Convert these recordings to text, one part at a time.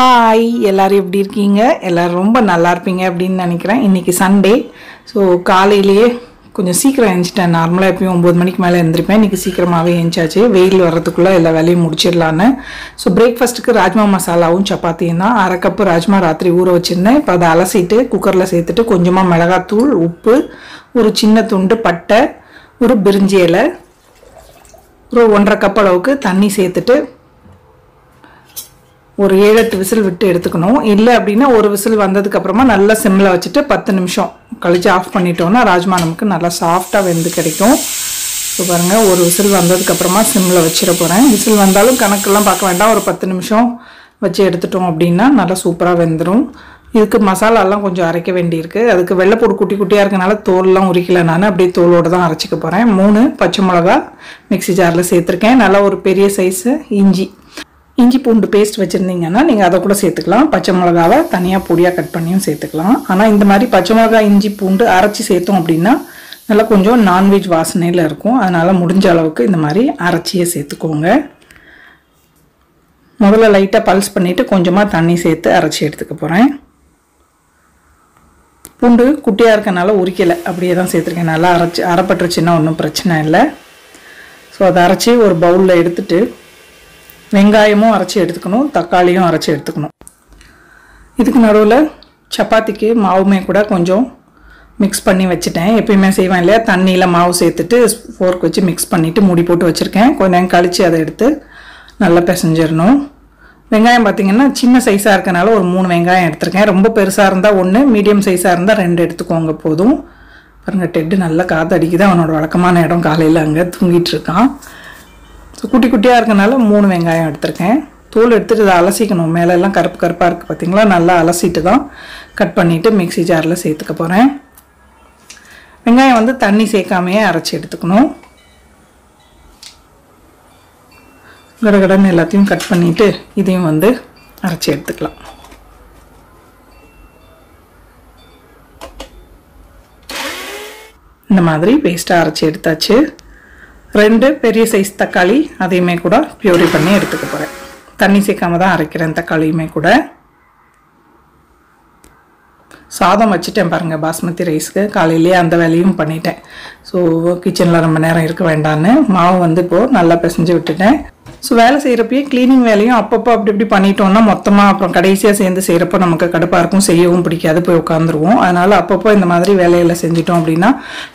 Hi எல்லாரும் எப்படி இருக்கீங்க? எல்லாரும் ரொம்ப நல்லா இருப்பீங்க அப்படின்னு நினைக்கிறேன். இன்றைக்கி சண்டே. ஸோ காலையிலேயே கொஞ்சம் சீக்கிரம் எழுந்துச்சிட்டேன். நார்மலாக எப்பயும் 9 மணிக்கு மேலே எழுந்திருப்பேன். இன்றைக்கி சீக்கிரமாகவே எழுந்தாச்சு, வெயில் வர்றதுக்குள்ளே எல்லா வேலையும் முடிச்சிடலான்னு. ஸோ பிரேக்ஃபாஸ்ட்டுக்கு ராஜ்மா மசாலாவும் சப்பாத்தியும் தான். 1/2 கப்பு ராஜ்மா ராத்திரி ஊற வச்சுருந்தேன். இப்போ அதை அலசிட்டு குக்கரில் சேர்த்துட்டு கொஞ்சமாக மிளகாத்தூள், உப்பு, ஒரு சின்ன துண்டு பட்டை, ஒரு பிரிஞ்சி இலை, ஒரு 1/2 கப் அளவுக்கு தண்ணி சேர்த்துட்டு ஒரு 7-8 விசில் விட்டு எடுத்துக்கணும். இல்லை அப்படின்னா ஒரு விசில் வந்ததுக்கப்புறமா நல்லா சிம்மில் வச்சுட்டு 10 நிமிஷம் கழிச்சு ஆஃப் பண்ணிட்டோன்னா ராஜ்மா நமக்கு நல்லா சாஃப்டாக வெந்து கிடைக்கும். ஸோ பாருங்கள், ஒரு விசில் வந்ததுக்கப்புறமா சிம்மில் வச்சிட போகிறேன். விசில் வந்தாலும் கணக்கெல்லாம் பார்க்க வேண்டாம், ஒரு 10 நிமிஷம் வச்சு எடுத்துட்டோம் அப்படின்னா நல்லா சூப்பராக வெந்துடும். இதுக்கு மசாலாலாம் கொஞ்சம் அரைக்க வேண்டியிருக்கு. அதுக்கு வெள்ளைப்பூடு குட்டி குட்டியாக இருக்கனால தோல்லாம் உரிக்கல, நான் அப்படியே தோலோடு தான் அரைச்சிக்க போகிறேன். 3 பச்சை மிளகா மிக்ஸி ஜாரில் சேர்த்துருக்கேன். நல்லா ஒரு பெரிய சைஸு இஞ்சி பூண்டு பேஸ்ட் வச்சுருந்தீங்கன்னா நீங்கள் அதை கூட சேர்த்துக்கலாம். பச்சை மிளகாவை தனியாக பொடியாக கட் பண்ணியும் சேர்த்துக்கலாம். ஆனால் இந்த மாதிரி பச்சை மிளகா இஞ்சி பூண்டு அரைச்சி சேர்த்தோம் அப்படின்னா நல்லா கொஞ்சம் நான்வெஜ் வாசனையில் இருக்கும். அதனால் முடிஞ்ச அளவுக்கு இந்த மாதிரி அரைச்சியே சேர்த்துக்கோங்க. முதல்ல லைட்டாக பல்ஸ் பண்ணிவிட்டு கொஞ்சமாக தண்ணி சேர்த்து அரைச்சி எடுத்துக்க போகிறேன். பூண்டு குட்டியாக இருக்கனால உரிக்கலை, அப்படியே தான் சேர்த்துருக்கேன். நல்லா அரைப்பட்டுருச்சுன்னா ஒன்றும் பிரச்சனை இல்லை. ஸோ அதை அரைச்சி ஒரு பவுலில் எடுத்துட்டு வெங்காயமும் அரைச்சி எடுத்துக்கணும், தக்காளியும் அரைச்சி எடுத்துக்கணும். இதுக்கு நடுவில் சப்பாத்திக்கு மாவுமே கூட கொஞ்சம் மிக்ஸ் பண்ணி வச்சுட்டேன். எப்பயுமே செய்வேன் இல்லையா, தண்ணியில் மாவு சேர்த்துட்டு ஃபோர்க் வச்சு மிக்ஸ் பண்ணிவிட்டு மூடி போட்டு வச்சுருக்கேன். கொஞ்சம் நேரம் கழித்து அதை எடுத்து நல்லா பிசைஞ்சிடணும். வெங்காயம் பார்த்திங்கன்னா சின்ன சைஸாக இருக்கனால ஒரு 3 வெங்காயம் எடுத்துருக்கேன். ரொம்ப பெருசாக இருந்தால் 1, மீடியம் சைஸாக இருந்தால் 2 எடுத்துக்கோங்க போதும். பாருங்கள், டெட்டு நல்லா காற்று அடிக்குது. அவனோட வழக்கமான இடம் காலையில் அங்கே தூங்கிட்டு இருக்கான். ஸோ குட்டி குட்டியாக இருக்கனால 3 வெங்காயம் எடுத்திருக்கேன். தோல் எடுத்துகிட்டு இதை அலசிக்கணும். மேலெல்லாம் கருப்பு கருப்பாக இருக்குது பார்த்திங்களா, நல்லா அலசிட்டு தான் கட் பண்ணிவிட்டு மிக்ஸி ஜாரில் சேர்த்துக்க போகிறேன். வெங்காயம் வந்து தண்ணி சேர்க்காமையே அரைச்சி எடுத்துக்கணும். கடகடன்னு எல்லாத்தையும் கட் பண்ணிவிட்டு இதையும் வந்து அரைச்சி எடுத்துக்கலாம். இந்த மாதிரி பேஸ்ட்டாக அரைச்சி எடுத்தாச்சு. 2 பெரிய சைஸ் தக்காளி அதையுமே கூட பியூரி பண்ணி எடுத்துக்க போகிறேன். தண்ணி சேர்க்காம தான் அரைக்கிறேன் தக்காளியுமே கூட. சாதம் வச்சுட்டேன் பாருங்கள், பாஸ்மதி ரைஸ்க்கு. காலையிலேயே அந்த வேலையும் பண்ணிட்டேன். ஸோ கிச்சனில் ரொம்ப நேரம் இருக்க வேண்டான்னு மாவு வந்து இப்போது நல்லா பிசைஞ்சு விட்டுட்டேன். ஸோ வேலை செய்கிறப்பயே க்ளீனிங் வேலையும் அப்பப்போ அப்படி இப்படி பண்ணிட்டோம்னா மொத்தமாக அப்புறம் கடைசியாக சேர்ந்து செய்கிறப்போ நமக்கு கடுப்பாக இருக்கும், செய்யவும் பிடிக்காது, போய் உட்காந்துருவோம். அதனால் அப்பப்போ இந்த மாதிரி வேலையில் செஞ்சிட்டோம் அப்படின்னா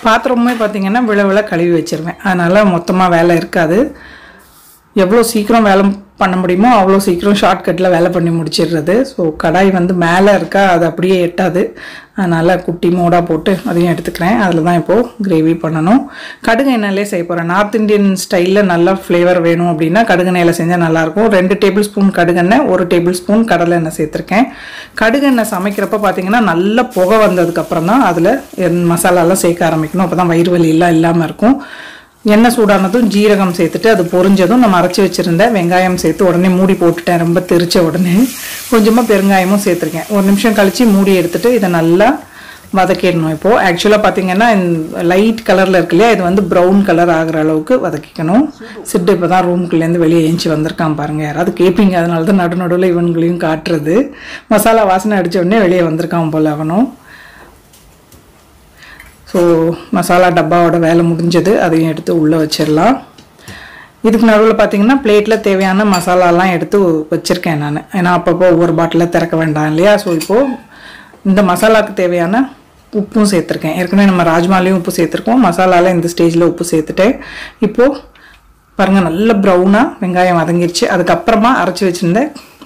பாத்திரமுமே பார்த்திங்கன்னா விழ கழுவி வச்சுருவேன். அதனால் மொத்தமாக வேலை இருக்காது. எவ்வளோ சீக்கிரம் வேலை பண்ண முடியுமோ அவ்வளோ சீக்கிரம் ஷார்ட்கட்டில் வேலை பண்ணி முடிச்சிடுறது. ஸோ கடாய் வந்து மேலே இருக்கா, அது அப்படியே எட்டாது. அதனால் குட்டி மூடாக போட்டு அதையும் எடுத்துக்கிறேன். அதில் தான் இப்போது கிரேவி பண்ணணும். கடுகு எண்ணெயிலே செய்ய போகிறேன். நார்த் இந்தியன் ஸ்டைலில் நல்லா ஃப்ளேவர் வேணும் அப்படின்னா கடுகு எண்ணெயில் செஞ்சால் நல்லாயிருக்கும். 2 டேபிள் ஸ்பூன் கடுகெண்ணெய், 1 டேபிள் ஸ்பூன் கடலை எண்ணெய் சேர்த்துருக்கேன். கடுகெண்ணெய் சமைக்கிறப்ப பார்த்திங்கன்னா நல்லா புகை வந்ததுக்கப்புறம் தான் அதில் மசாலாலாம் சேர்க்க ஆரம்பிக்கணும். அப்போ தான் வயிறு வலியெல்லாம் இல்லாமல் இருக்கும். எண்ணெய் சூடானதும் ஜீரகம் சேர்த்துட்டு அது பொரிஞ்சதும் நம்ம அரைச்சி வச்சுருந்த வெங்காயம் சேர்த்து உடனே மூடி போட்டுட்டேன். ரொம்ப தெரிச்ச உடனே கொஞ்சமாக பெருங்காயமும் சேர்த்துருக்கேன். 1 நிமிஷம் கழித்து மூடி எடுத்துகிட்டு இதை நல்லா வதக்கிடணும். இப்போது ஆக்சுவலாக பார்த்திங்கன்னா லைட் கலரில் இருக்கு இல்லையா, இது வந்து ப்ரௌன் கலர் ஆகிற அளவுக்கு வதக்கிக்கணும். சிட்டு இப்போ தான் ரூமுக்குள்ளேருந்து வெளியே ஏஞ்சி வந்திருக்கான் பாருங்கள். யாராவது கேட்பீங்க, அதனால தான் நடுநடுவில் இவங்களையும் காட்டுறது. மசாலா வாசனை அடித்த உடனே வெளியே வந்திருக்கான் போல் அவனும். ஸோ மசாலா டப்பாவோட வேலை முடிஞ்சது, அதையும் எடுத்து உள்ளே வச்சிடலாம். இதுக்கு நடுவில் பார்த்திங்கன்னா பிளேட்டில் தேவையான மசாலாலாம் எடுத்து வச்சுருக்கேன் நான். ஏன்னா அப்பப்போ ஒவ்வொரு பாட்டிலில் திறக்க வேண்டாம் இல்லையா. ஸோ இப்போது இந்த மசாலாவுக்கு தேவையான உப்பும் சேர்த்துருக்கேன். ஏற்கனவே நம்ம ராஜ்மாலையும் உப்பு சேர்த்துருக்கோம், மசாலாவில் இந்த ஸ்டேஜில் உப்பு சேர்த்துட்டேன். இப்போது பாருங்கள், நல்ல ப்ரௌனாக வெங்காயம் வதங்கிடுச்சு. அதுக்கப்புறமா அரைச்சி வச்சுருந்த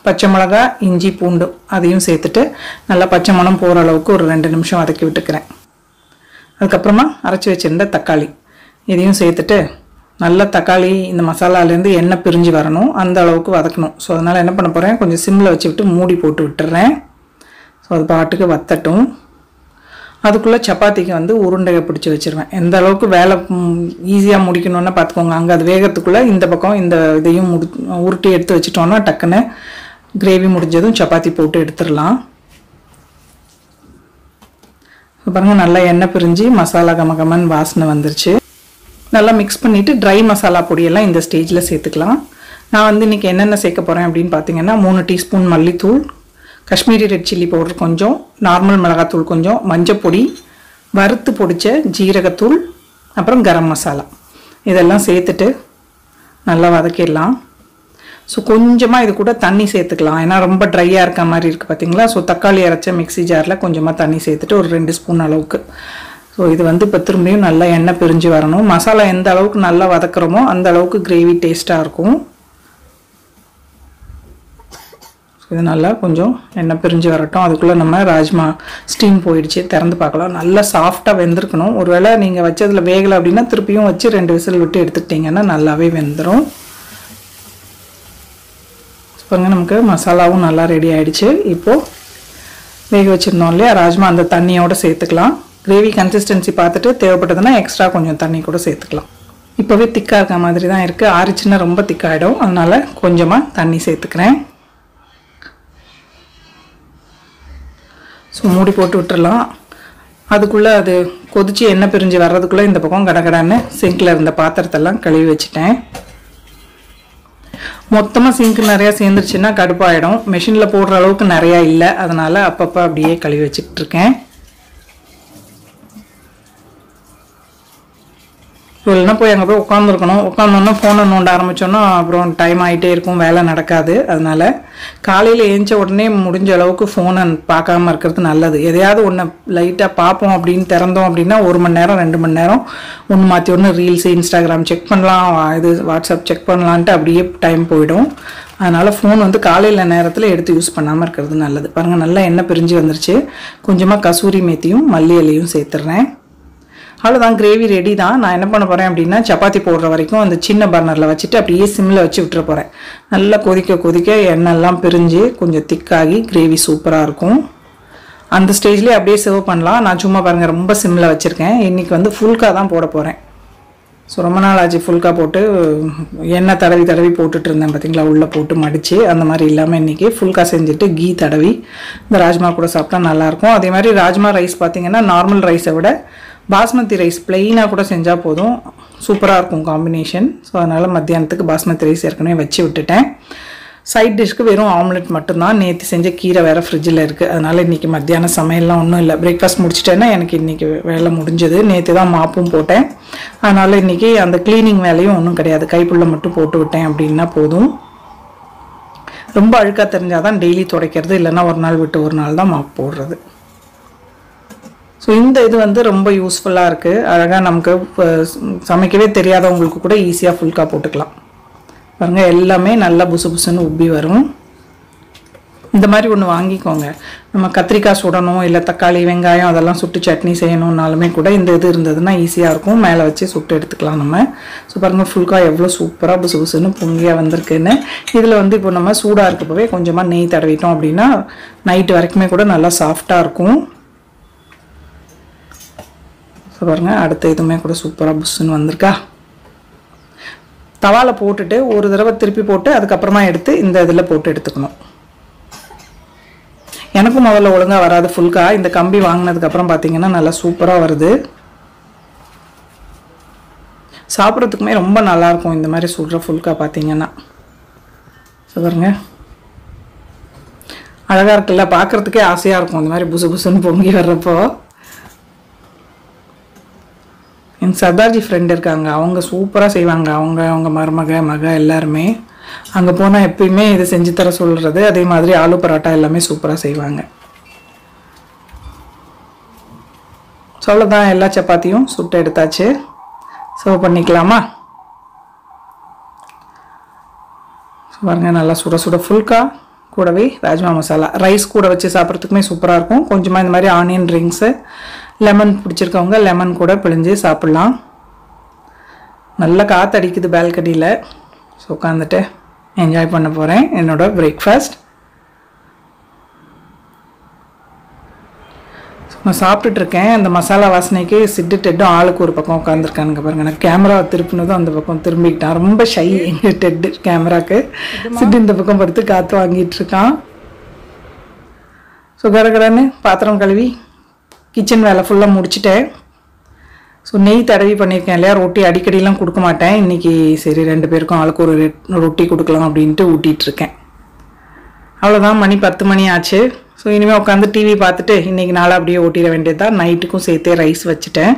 பச்சை மிளகா, இஞ்சி பூண்டு அதையும் சேர்த்துட்டு நல்லா பச்சை மணம் போகிற அளவுக்கு ஒரு 2 நிமிஷம் வதக்கி விட்டுக்கிறேன். அதுக்கப்புறமா அரைச்சி வச்சுருந்த தக்காளி இதையும் சேர்த்துட்டு நல்லா தக்காளி இந்த மசாலாலேருந்து எண்ணெய் பிரிஞ்சு வரணும், அந்த அளவுக்கு வதக்கணும். ஸோ அதனால் என்ன பண்ண போகிறேன், கொஞ்சம் சிம்மில் வச்சு விட்டு மூடி போட்டு விட்டுறேன். ஸோ அது பாட்டுக்கு வத்தட்டும். அதுக்குள்ளே சப்பாத்திக்கு வந்து உருண்டையை பிடிச்சி வச்சுருவேன். எந்த அளவுக்கு வேலை ஈஸியாக முடிக்கணும்னு பார்த்துக்கோங்க. அங்கே அது வேகத்துக்குள்ளே இந்த பக்கம் இந்த இதையும் உருட்டி எடுத்து வச்சுட்டோன்னா டக்குன்னு கிரேவி முடிஞ்சதும் சப்பாத்தி போட்டு எடுத்துடலாம். பாருங்கள், நல்லா எண்ணெய் பிரிஞ்சு மசாலா கமகமன் வாசனை வந்துருச்சு. நல்லா மிக்ஸ் பண்ணிவிட்டு ட்ரை மசாலா பொடியெல்லாம் இந்த ஸ்டேஜில் சேர்த்துக்கலாம். நான் வந்து இன்றைக்கி என்னென்ன சேர்க்க போகிறேன் அப்படின்னு பார்த்தீங்கன்னா 3 டீஸ்பூன் மல்லித்தூள், காஷ்மீரி ரெட் சில்லி பவுடர் கொஞ்சம், நார்மல் மிளகாத்தூள் கொஞ்சம், மஞ்சப்பொடி, வறுத்து பொடிச்ச ஜீரகத்தூள், அப்புறம் கரம் மசாலா இதெல்லாம் சேர்த்துட்டு நல்லா வதக்கிடலாம். ஸோ கொஞ்சமாக இது கூட தண்ணி சேர்த்துக்கலாம், ஏன்னா ரொம்ப ட்ரையாக இருக்க மாதிரி இருக்குது பார்த்தீங்களா. ஸோ தக்காளி அரைச்ச மிக்ஸி ஜாரில் கொஞ்சமாக தண்ணி சேர்த்துட்டு ஒரு 2 ஸ்பூன் அளவுக்கு. ஸோ இது வந்து இப்போ திரும்பியும் நல்லா எண்ணெய் பிரிஞ்சு வரணும். மசாலா எந்த அளவுக்கு நல்லா வதக்குறோமோ அந்த அளவுக்கு கிரேவி டேஸ்ட்டாக இருக்கும். இது நல்லா கொஞ்சம் எண்ணெய் பிரிஞ்சு வரட்டும். அதுக்குள்ளே நம்ம ராஜ்மா ஸ்டீம் போயிடுச்சு, திறந்து பார்க்கலாம். நல்லா சாஃப்டாக வெந்திருக்கணும். ஒருவேளை நீங்கள் வச்சதில் வேகலை அப்படின்னா திருப்பியும் வச்சு 2 விசில் விட்டு எடுத்துக்கிட்டிங்கன்னா நல்லாவே வெந்துடும். பாருங்க, நமக்கு மசாலாவும் நல்லா ரெடி ஆகிடுச்சு. இப்போது வேக வச்சுருந்தோம் இல்லையா ராஜ்மா, அந்த தண்ணியோடு சேர்த்துக்கலாம். கிரேவி கன்சிஸ்டன்சி பார்த்துட்டு தேவைப்பட்டதுன்னா எக்ஸ்ட்ரா கொஞ்சம் தண்ணி கூட சேர்த்துக்கலாம். இப்போவே திக்காக இருக்க மாதிரி தான் இருக்குது, ஆறிச்சுன்னா ரொம்ப திக்காகிடும். அதனால் கொஞ்சமாக தண்ணி சேர்த்துக்கிறேன். ஸோ மூடி போட்டு விட்டுறலாம். அதுக்குள்ளே அது கொதித்து எண்ணெய் பிரிஞ்சு வர்றதுக்குள்ளே இந்த பக்கம் கடகடான்னு சிங்கில் இருந்த பாத்திரத்தெல்லாம் கழுவி வச்சுட்டேன். மொத்தமாக சிங்க் நிறையா சேர்ந்துருச்சுன்னா கடுப்பாயிடும். மெஷினில் போடுற அளவுக்கு நிறையா இல்லை, அதனால் அப்பப்போ அப்படியே கழுவி வச்சுக்கிட்டு இருக்கேன். இல்லைன்னா போய் அங்கே போய் உட்காந்துருக்கணும். உட்காந்தோன்னா ஃபோனை நோண்ட ஆரம்பித்தோன்னா அப்புறம் டைம் ஆகிட்டே இருக்கும், வேலை நடக்காது. அதனால் காலையில் ஏஞ்ச உடனே முடிஞ்ச அளவுக்கு ஃபோனை பார்க்காம இருக்கிறது நல்லது. எதையாவது ஒன்று லைட்டாக பார்ப்போம் அப்படின்னு திறந்தோம் அப்படின்னா 1 மணி நேரம் 2 மணி நேரம் ஒன்று மாற்றி ஒன்று ரீல்ஸ், இன்ஸ்டாகிராம் செக் பண்ணலாம், இது வாட்ஸ்அப் செக் பண்ணலான்ட்டு அப்படியே டைம் போயிடும். அதனால் ஃபோன் வந்து காலையில் நேரத்தில் எடுத்து யூஸ் பண்ணாமல் இருக்கிறது நல்லது. பாருங்கள், நல்லா எண்ணெய் பிரிஞ்சு வந்துருச்சு. கொஞ்சமாக கசூரி மேத்தியும் மல்லி இலையும் சேர்த்துட்றேன். அவ்வளோதான், கிரேவி ரெடி தான். நான் என்ன பண்ண போகிறேன் அப்படின்னா சப்பாத்தி போடுற வரைக்கும் அந்த சின்ன பர்னரில் வச்சுட்டு அப்படியே சிம்மில் வச்சு விட்டுற போகிறேன். நல்லா கொதிக்க கொதிக்க எண்ணெய்லாம் பிரிஞ்சு கொஞ்சம் திக்காகி கிரேவி சூப்பராக இருக்கும். அந்த ஸ்டேஜ்லேயே அப்படியே சர்வ் பண்ணலாம். நான் சும்மா பாருங்கள் ரொம்ப சிம்மில் வச்சுருக்கேன். இன்றைக்கி வந்து ஃபுல்கா தான் போட போகிறேன். ஸோ ரொம்ப நாள் ஆச்சு ஃபுல்கா போட்டு எண்ணெய் தடவி தடவி போட்டுட்டு இருந்தேன் பார்த்தீங்களா, உள்ளே போட்டு மடித்து. அந்த மாதிரி இல்லாமல் இன்றைக்கி ஃபுல்கா செஞ்சுட்டு கீ தடவி இந்த ராஜ்மா கூட சாப்பிட்டா நல்லாயிருக்கும். அதே மாதிரி ராஜ்மா ரைஸ் பார்த்திங்கன்னா நார்மல் ரைஸை விட பாஸ்மதி ரைஸ் பிளெயினாக கூட செஞ்சால் போதும், சூப்பராக இருக்கும் காம்பினேஷன். ஸோ அதனால் மத்தியானத்துக்கு பாஸ்மதி ரைஸ் ஏற்கனவே வச்சு விட்டுட்டேன். சைட் டிஷ்க்கு வெறும் ஆம்லெட் மட்டும்தான். நேற்று செஞ்ச கீரை வேறு ஃப்ரிட்ஜில் இருக்குது. அதனால் இன்றைக்கி மத்தியானம் சமையல்லாம் ஒன்றும் இல்லை. பிரேக்ஃபாஸ்ட் முடிச்சிட்டேன்னா எனக்கு இன்றைக்கி வேலை முடிஞ்சது. நேற்று தான் மாப்பும் போட்டேன். அதனால் இன்றைக்கி அந்த க்ளீனிங் வேலையும் ஒன்றும் கிடையாது, கைப்புள்ள மட்டும் போட்டு விட்டேன் அப்படின்னா போதும். ரொம்ப அழுக்காக தெரிஞ்சால் தான் டெய்லி துடைக்கிறது, இல்லைன்னா ஒரு நாள் விட்டு ஒரு நாள் தான் மாப்பு போடுறது. ஸோ இந்த இது வந்து ரொம்ப யூஸ்ஃபுல்லாக இருக்குது. அழகாக நமக்கு சமைக்கவே தெரியாதவங்களுக்கு கூட ஈஸியாக ஃபுல்கா போட்டுக்கலாம். பாருங்கள், எல்லாமே நல்லா புசு புசுன்னு உப்பி வரும். இந்த மாதிரி ஒன்று வாங்கிக்கோங்க. நம்ம கத்திரிக்காய் சுடணும், இல்லை தக்காளி வெங்காயம் அதெல்லாம் சுட்டு சட்னி செய்யணுன்னாலுமே கூட இந்த இது இருந்ததுன்னா ஈஸியாக இருக்கும். மேலே வச்சு சுட்டு எடுத்துக்கலாம் நம்ம. ஸோ பாருங்கள், ஃபுல்கா எவ்வளோ சூப்பராக புசு புசுன்னு பொங்கியாக வந்திருக்குன்னு. இதில் வந்து இப்போ நம்ம சூடாக இருக்கப்பவே கொஞ்சமாக நெய் தடவிட்டோம் அப்படின்னா நைட்டு வரைக்குமே கூட நல்லா சாஃப்டாக இருக்கும். ஸோ பாருங்கள், அடுத்த இதுவுமே கூட சூப்பராக புஷ்ஷுன்னு வந்திருக்கா. தவாவில் போட்டுட்டு ஒரு தடவை திருப்பி போட்டு அதுக்கப்புறமா எடுத்து இந்த இதில் போட்டு எடுத்துக்கணும். எனக்கும் முதல்ல ஒழுங்காக வராது ஃபுல்கா. இந்த கம்பி வாங்கினதுக்கப்புறம் பார்த்தீங்கன்னா நல்லா சூப்பராக வருது. சாப்பிட்றதுக்குமே ரொம்ப நல்லாயிருக்கும் இந்த மாதிரி சுடுற ஃபுல்கா பார்த்தீங்கன்னா. ஸோ பாருங்க, அழகாக இருக்குல்ல, பார்க்குறதுக்கே ஆசையாக இருக்கும் இந்த மாதிரி புசு புசுன்னு பொங்கி வர்றப்போ. என் சர்தார்ஜி ஃப்ரெண்ட் இருக்காங்க, அவங்க சூப்பராக செய்வாங்க. அவங்க மக எல்லாருமே அங்கே போனால் எப்பயுமே இது செஞ்சு தர சொல்கிறது. அதே மாதிரி ஆலு பரோட்டா எல்லாமே சூப்பராக செய்வாங்க. சொல்லதான் எல்லா சப்பாத்தியும் சுட்டு எடுத்தாச்சு. சர்வ் பண்ணிக்கலாமா? பாருங்க, நல்லா சுட சுட ஃபுல்கா கூடவே ராஜ்மா மசாலா ரைஸ் கூட வச்சு சாப்பிட்றதுக்குமே சூப்பராக இருக்கும். கொஞ்சமாக இந்த மாதிரி ஆனியன் ரிங்ஸு, லெமன் பிடிச்சிருக்கவங்க லெமன் கூட பிழிஞ்சு சாப்பிட்லாம். நல்லா காற்றடிக்குது பால்கனியில். ஸோ உட்காந்துட்டு என்ஜாய் பண்ண போகிறேன் என்னோடய பிரேக்ஃபாஸ்ட். நான் சாப்பிட்டுட்ருக்கேன். அந்த மசாலா வாசனைக்கு சிட்டு டெட்டும் ஆளுக்கு ஒரு பக்கம் உட்காந்துருக்கானுங்க பாருங்க. நான் கேமரா திருப்பினதும் அந்த பக்கம் திரும்பிக்கிட்டான். ரொம்ப ஷை எங்கள் டெட்டு கேமராக்கு. சிட்டு இந்த பக்கம் படுத்து காற்று வாங்கிட்டு இருக்கான். ஸோ கடகடன்னு பாத்திரம் கழுவி கிச்சன் வேலை ஃபுல்லாக முடிச்சுட்டேன். ஸோ நெய் தடவி பண்ணியிருக்கேன் இல்லையா, ரொட்டி அடிக்கடிலாம் கொடுக்க மாட்டேன். இன்றைக்கி சரி 2 பேருக்கும் ஆளுக்கு ஒரு ரொட்டி கொடுக்கலாம் அப்படின்ட்டு ஊட்டிகிட்ருக்கேன். அவ்வளோதான், மணி 10 மணி ஆச்சு. ஸோ இனிமேல் உட்காந்து டிவி பார்த்துட்டு இன்றைக்கி நாளை அப்படியே ஓட்டிட வேண்டியது தான். நைட்டுக்கும் சேர்த்தே ரைஸ் வச்சுட்டேன்.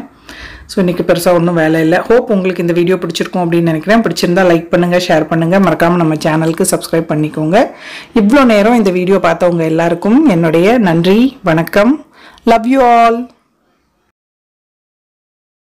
ஸோ இன்றைக்கி பெருசாக ஒன்றும் வேலை இல்லை. ஹோப் உங்களுக்கு இந்த வீடியோ பிடிச்சிருக்கும் அப்படின்னு நினைக்கிறேன். பிடிச்சிருந்தா லைக் பண்ணுங்கள், ஷேர் பண்ணுங்கள், மறக்காமல் நம்ம சேனலுக்கு சப்ஸ்கிரைப் பண்ணிக்கோங்க. இவ்வளோ நேரம் இந்த வீடியோ பார்த்தவங்க எல்லாருக்கும் என்னுடைய நன்றி, வணக்கம். Love you all.